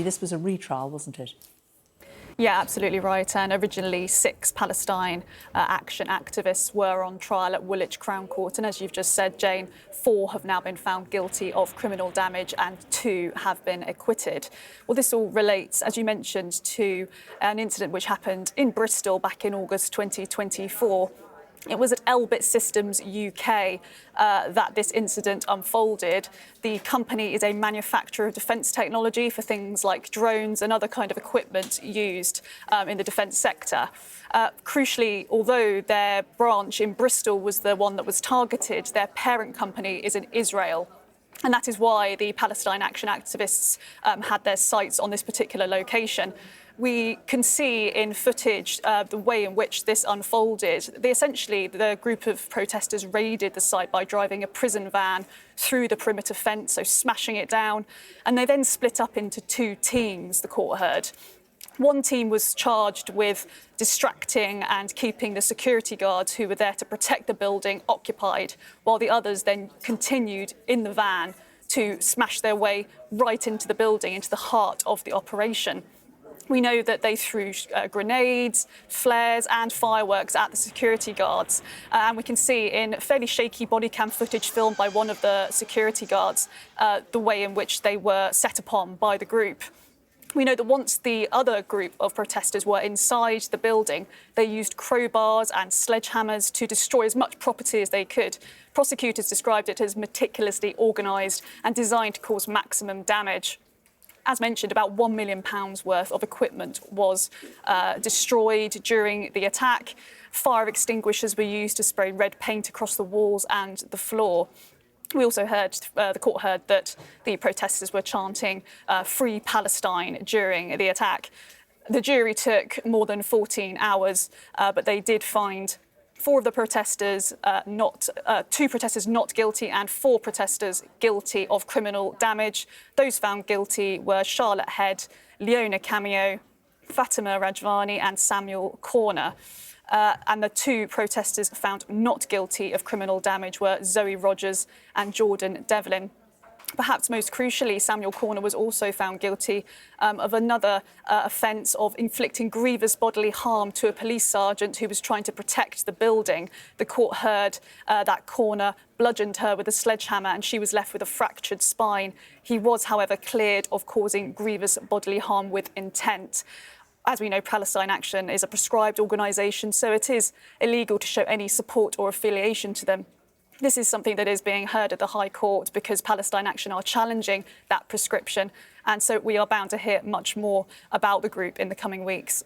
This was a retrial, wasn't it? Yeah, absolutely right. And originally 6 Palestine Action activists were on trial at Woolwich Crown Court. And as you've just said, Jane, 4 have now been found guilty of criminal damage and 2 have been acquitted. Well, this all relates, as you mentioned, to an incident which happened in Bristol back in August 2024. It was at Elbit Systems UK that this incident unfolded. The company is a manufacturer of defence technology for things like drones and other kind of equipment used in the defence sector. Crucially, although their branch in Bristol was the one that was targeted, their parent company is in Israel. And that is why the Palestine Action activists had their sights on this particular location. We can see in footage the way in which this unfolded. Essentially, the group of protesters raided the site by driving a prison van through the perimeter fence, so smashing it down. And they then split up into 2 teams, the court heard. One team was charged with distracting and keeping the security guards who were there to protect the building occupied, while the others then continued in the van to smash their way right into the building, into the heart of the operation. We know that they threw grenades, flares and fireworks at the security guards. And we can see in fairly shaky body cam footage filmed by one of the security guards the way in which they were set upon by the group. We know that once the other group of protesters were inside the building, they used crowbars and sledgehammers to destroy as much property as they could. Prosecutors described it as meticulously organised and designed to cause maximum damage. As mentioned, about £1 million worth of equipment was destroyed during the attack. Fire extinguishers were used to spray red paint across the walls and the floor. We also heard, the court heard that the protesters were chanting Free Palestine during the attack. The jury took more than 14 hours, but they did find 4 of the protesters 2 protesters not guilty and 4 protesters guilty of criminal damage. Those found guilty were Charlotte Head, Leona Cameo, Fatima Rajvani and Samuel Corner. And the 2 protesters found not guilty of criminal damage were Zoe Rogers and Jordan Devlin. Perhaps most crucially, Samuel Corner was also found guilty of another offence of inflicting grievous bodily harm to a police sergeant who was trying to protect the building. The court heard that Corner bludgeoned her with a sledgehammer and she was left with a fractured spine. He was, however, cleared of causing grievous bodily harm with intent. As we know, Palestine Action is a proscribed organisation, so it is illegal to show any support or affiliation to them. This is something that is being heard at the High Court because Palestine Action are challenging that prescription. And so we are bound to hear much more about the group in the coming weeks.